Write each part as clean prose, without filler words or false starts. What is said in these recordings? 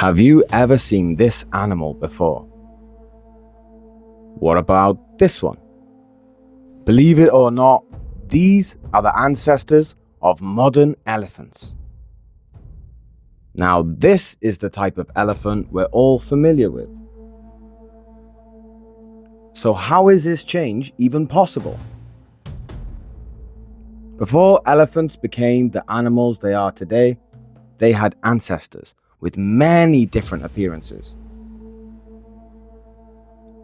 Have you ever seen this animal before? What about this one? Believe it or not, these are the ancestors of modern elephants. Now, this is the type of elephant we're all familiar with. So how is this change even possible? Before elephants became the animals they are today, they had ancestors with many different appearances.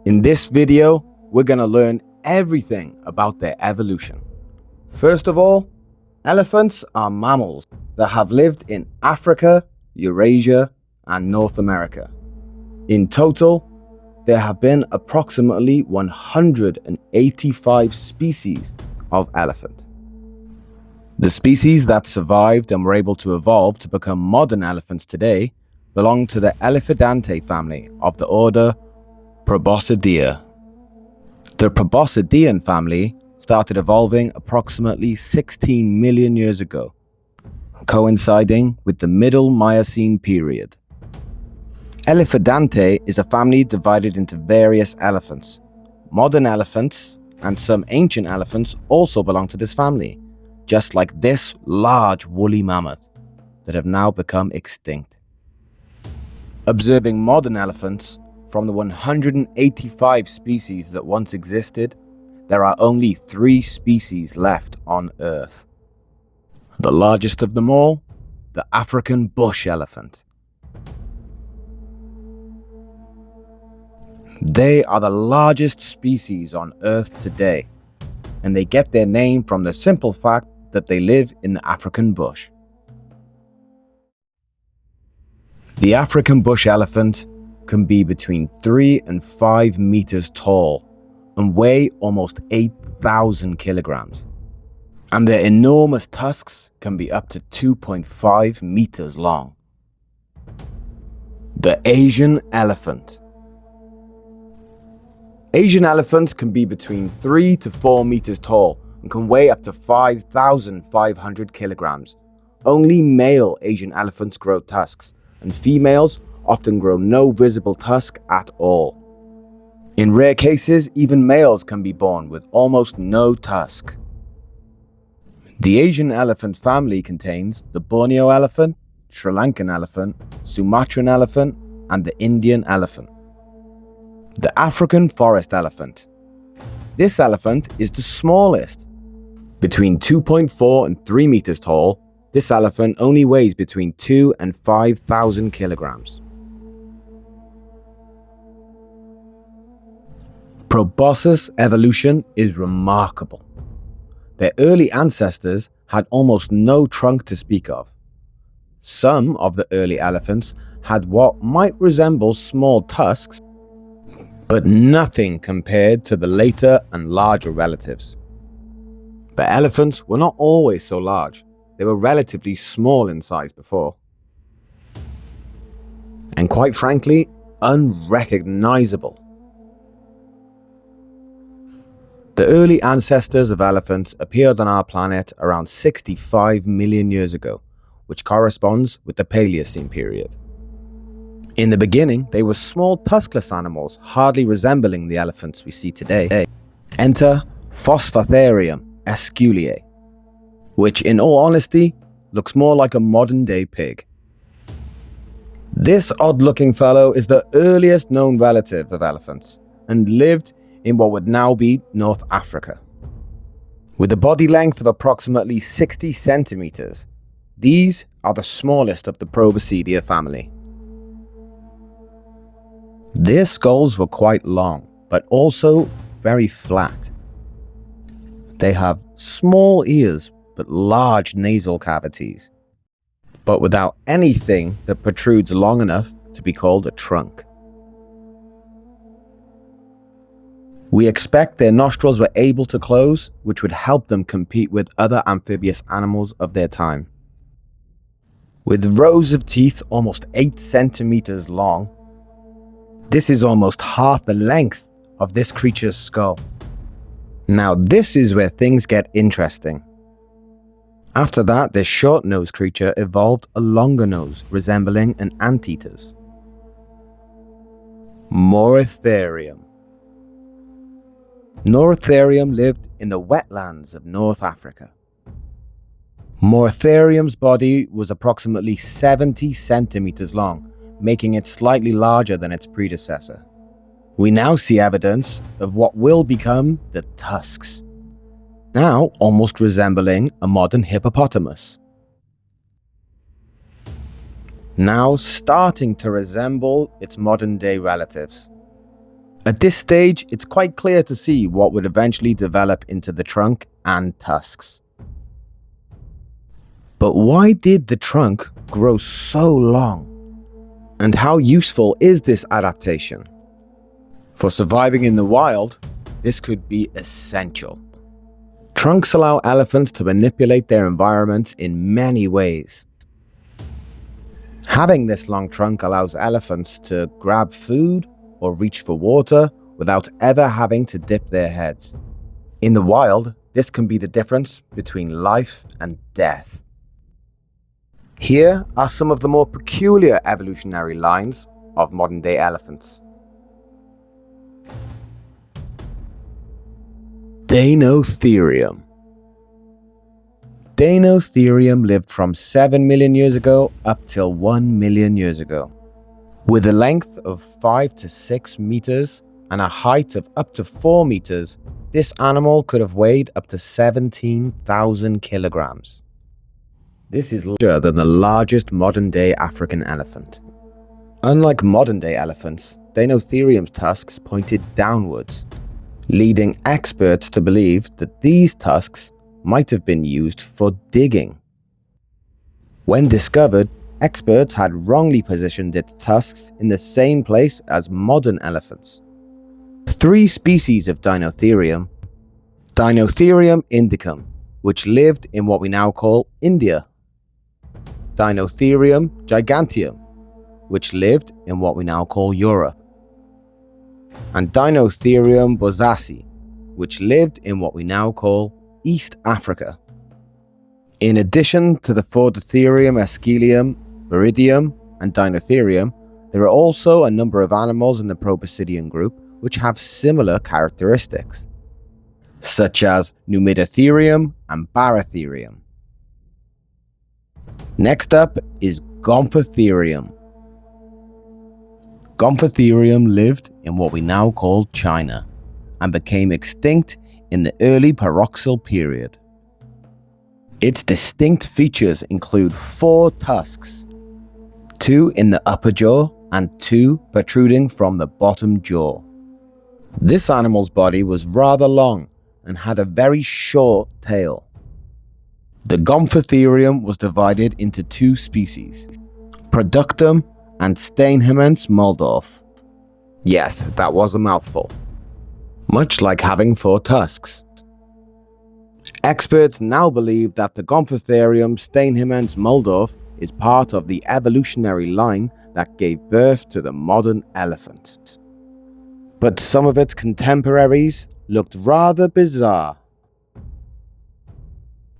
In this video, we're going to learn everything about their evolution. First of all, elephants are mammals that have lived in Africa, Eurasia, and North America. In total, there have been approximately 185 species of elephant. The species that survived and were able to evolve to become modern elephants today belong to the Eliphidae family of the order Proboscidea. The Proboscidean family started evolving approximately 16 million years ago, coinciding with the Middle Miocene period. Eliphidae is a family divided into various elephants. Modern elephants and some ancient elephants also belong to this family, just like this large woolly mammoth that have now become extinct. Observing modern elephants, from the 185 species that once existed, there are only 3 species left on Earth. The largest of them all, the African bush elephant. They are the largest species on Earth today, and they get their name from the simple fact that they live in the African bush. The African bush elephant can be between 3 and 5 meters tall and weigh almost 8,000 kilograms. And their enormous tusks can be up to 2.5 meters long. The Asian elephant. Asian elephants can be between 3 to 4 meters tall and can weigh up to 5,500 kilograms. Only male Asian elephants grow tusks, and females often grow no visible tusk at all. In rare cases, even males can be born with almost no tusk. The Asian elephant family contains the Borneo elephant, Sri Lankan elephant, Sumatran elephant, and the Indian elephant. The African forest elephant. This elephant is the smallest. Between 2.4 and 3 meters tall, this elephant only weighs between 2 and 5,000 kilograms. Proboscis evolution is remarkable. Their early ancestors had almost no trunk to speak of. Some of the early elephants had what might resemble small tusks, but nothing compared to the later and larger relatives. But elephants were not always so large. They were relatively small in size before. And quite frankly, unrecognizable. The early ancestors of elephants appeared on our planet around 65 million years ago, which corresponds with the Paleocene period. In the beginning, they were small tuskless animals, hardly resembling the elephants we see today. Enter Phosphatherium esculiae, which in all honesty looks more like a modern-day pig. This odd-looking fellow is the earliest known relative of elephants and lived in what would now be North Africa. With a body length of approximately 60 centimeters, these are the smallest of the Proboscidea family. Their skulls were quite long, but also very flat. They have small ears but large nasal cavities, but without anything that protrudes long enough to be called a trunk. We expect their nostrils were able to close, which would help them compete with other amphibious animals of their time. With rows of teeth almost 8 centimeters long, this is almost half the length of this creature's skull. Now this is where things get interesting. After that, this short-nosed creature evolved a longer nose resembling an anteater's. Moratherium. Moratherium lived in the wetlands of North Africa. Moratherium's body was approximately 70 centimeters long, making it slightly larger than its predecessor. We now see evidence of what will become the tusks, now almost resembling a modern hippopotamus. Now starting to resemble its modern-day relatives. At this stage, it's quite clear to see what would eventually develop into the trunk and tusks. But why did the trunk grow so long? And how useful is this adaptation? For surviving in the wild, this could be essential. Trunks allow elephants to manipulate their environments in many ways. Having this long trunk allows elephants to grab food or reach for water without ever having to dip their heads. In the wild, this can be the difference between life and death. Here are some of the more peculiar evolutionary lines of modern-day elephants. Deinotherium. Deinotherium lived from 7 million years ago up till 1 million years ago. With a length of 5 to 6 meters and a height of up to 4 meters, this animal could have weighed up to 17,000 kilograms. This is larger than the largest modern-day African elephant. Unlike modern-day elephants, Deinotherium's tusks pointed downwards, leading experts to believe that these tusks might have been used for digging. When discovered, experts had wrongly positioned its tusks in the same place as modern elephants. 3 species of Deinotherium: Deinotherium indicum, which lived in what we now call India; Deinotherium giganteum, which lived in what we now call Europe; and Deinotherium bozaci, which lived in what we now call East Africa. In addition to the Fordotherium, Aescelium, Viridium, and Deinotherium, there are also a number of animals in the Proboscidean group which have similar characteristics, such as Numidotherium and Baratherium. Next up is Gomphotherium. Gomphotherium lived in what we now call China and became extinct in the early Paroxyle period. Its distinct features include 4 tusks, 2 in the upper jaw and 2 protruding from the bottom jaw. This animal's body was rather long and had a very short tail. The Gomphotherium was divided into 2 species, Productum and Steinhemens Muldorf. Yes, that was a mouthful. Much like having 4 tusks. Experts now believe that the Gomphotherium Steinhemens Muldorf is part of the evolutionary line that gave birth to the modern elephant. But some of its contemporaries looked rather bizarre.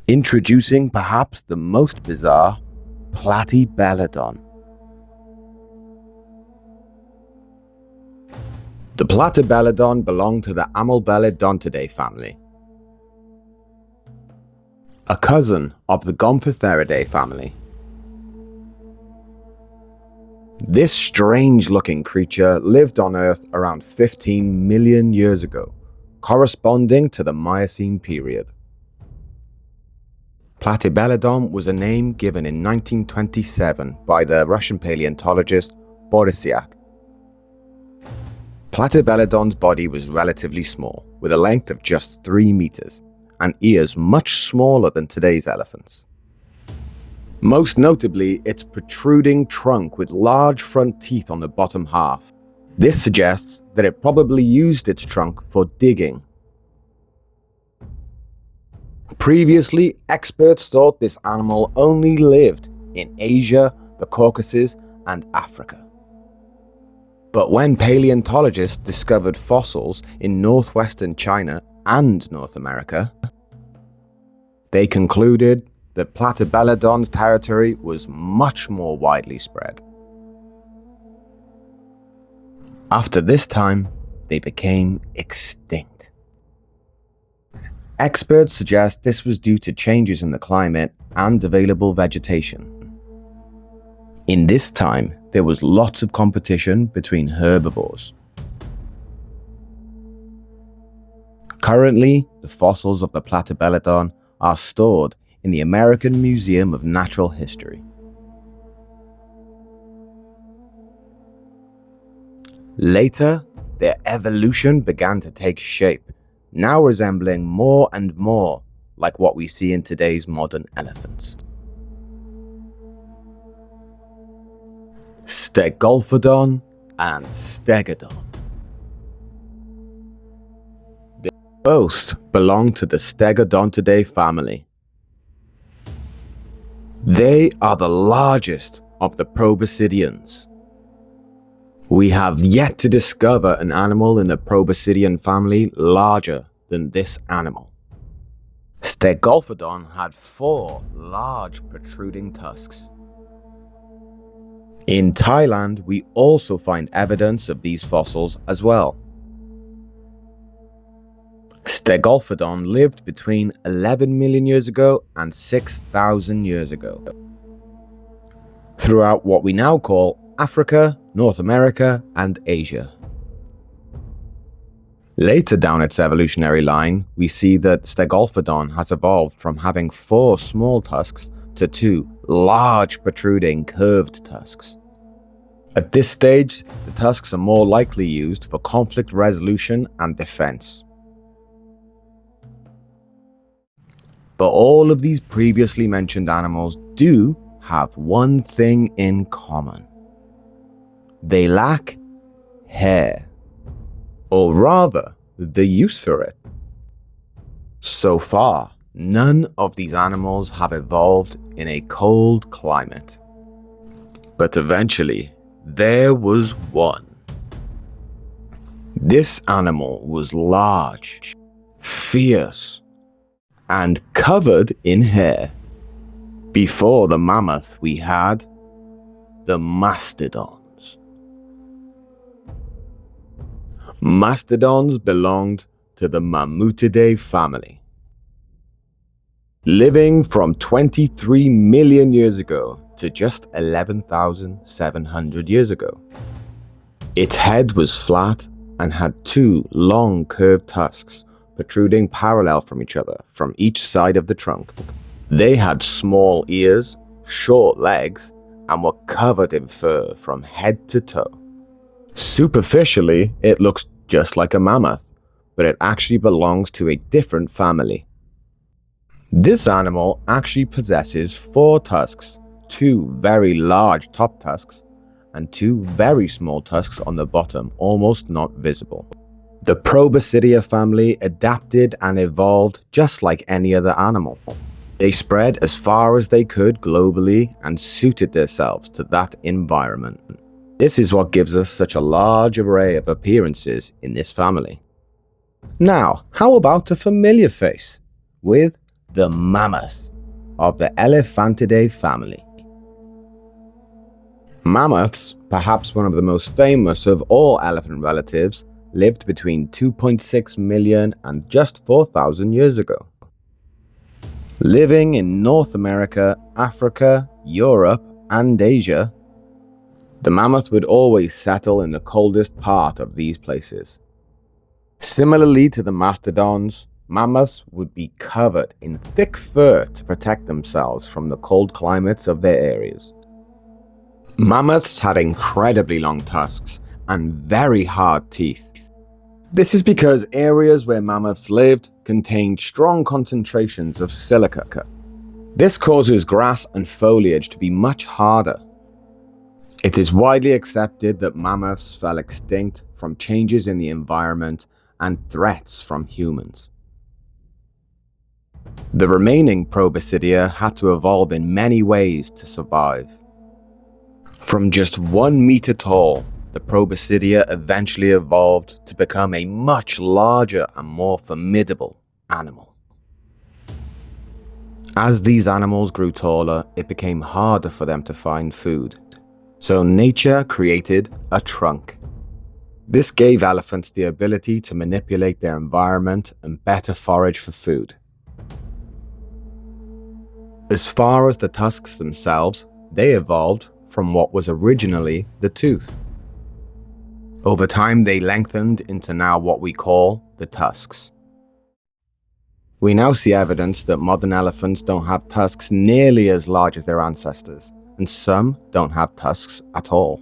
Introducing perhaps the most bizarre, Platybelodon. The Platybelodon belonged to the Amylbelodontidae family, a cousin of the Gomphotheridae family. This strange-looking creature lived on Earth around 15 million years ago, corresponding to the Miocene period. Platybelodon was a name given in 1927 by the Russian paleontologist Borisyak. Platybelodon's body was relatively small, with a length of just 3 meters, and ears much smaller than today's elephants. Most notably, its protruding trunk with large front teeth on the bottom half. This suggests that it probably used its trunk for digging. Previously, experts thought this animal only lived in Asia, the Caucasus, and Africa. But when paleontologists discovered fossils in northwestern China and North America, they concluded that Platybelodon's territory was much more widely spread. After this time, they became extinct. Experts suggest this was due to changes in the climate and available vegetation. In this time, there was lots of competition between herbivores. Currently, the fossils of the Platybelodon are stored in the American Museum of Natural History. Later, their evolution began to take shape, now resembling more and more like what we see in today's modern elephants. Stegolphodon and Stegodon. They both belong to the Stegodontidae family. They are the largest of the proboscideans. We have yet to discover an animal in the proboscidean family larger than this animal. Stegolphodon had 4 large protruding tusks. In Thailand, we also find evidence of these fossils as well. Stegolphodon lived between 11 million years ago and 6,000 years ago, throughout what we now call Africa, North America, and Asia. Later down its evolutionary line, we see that Stegolphodon has evolved from having 4 small tusks to 2 large protruding curved tusks. At this stage, the tusks are more likely used for conflict resolution and defense. But all of these previously mentioned animals do have one thing in common. They lack hair, or rather, the use for it. So far, none of these animals have evolved in a cold climate. But eventually, there was one. This animal was large, fierce, and covered in hair. Before the mammoth, we had the mastodons. Mastodons belonged to the Mammutidae family. Living from 23 million years ago to just 11,700 years ago. Its head was flat and had 2 long curved tusks protruding parallel from each other from each side of the trunk. They had small ears, short legs, and were covered in fur from head to toe. Superficially, it looks just like a mammoth, but it actually belongs to a different family. This animal actually possesses 4 tusks, 2 very large top tusks, and 2 very small tusks on the bottom, almost not visible. The Proboscidea family adapted and evolved just like any other animal. They spread as far as they could globally and suited themselves to that environment. This is what gives us such a large array of appearances in this family. Now, how about a familiar face with the mammoth of the Elephantidae family? Mammoths, perhaps one of the most famous of all elephant relatives, lived between 2.6 million and just 4,000 years ago. Living in North America, Africa, Europe, and Asia, the mammoth would always settle in the coldest part of these places. Similarly to the mastodons, mammoths would be covered in thick fur to protect themselves from the cold climates of their areas. Mammoths had incredibly long tusks and very hard teeth. This is because areas where mammoths lived contained strong concentrations of silica. This causes grass and foliage to be much harder. It is widely accepted that mammoths fell extinct from changes in the environment and threats from humans. The remaining Proboscidea had to evolve in many ways to survive. From just 1 meter tall, the Proboscidea eventually evolved to become a much larger and more formidable animal. As these animals grew taller, it became harder for them to find food. So nature created a trunk. This gave elephants the ability to manipulate their environment and better forage for food. As far as the tusks themselves, they evolved from what was originally the tooth. Over time, they lengthened into now what we call the tusks. We now see evidence that modern elephants don't have tusks nearly as large as their ancestors, and some don't have tusks at all.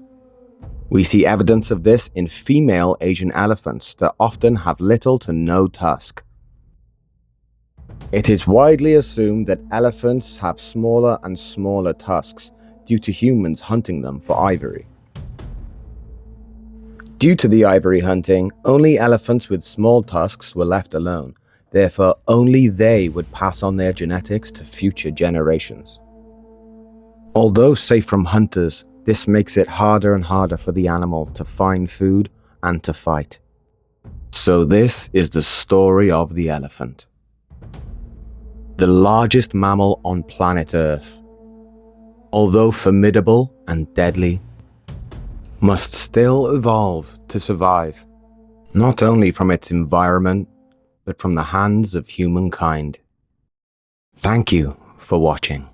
We see evidence of this in female Asian elephants that often have little to no tusk. It is widely assumed that elephants have smaller and smaller tusks due to humans hunting them for ivory. Due to the ivory hunting, only elephants with small tusks were left alone. Therefore, only they would pass on their genetics to future generations. Although safe from hunters, this makes it harder and harder for the animal to find food and to fight. So this is the story of the elephant. The largest mammal on planet Earth, although formidable and deadly, must still evolve to survive, not only from its environment, but from the hands of humankind. Thank you for watching.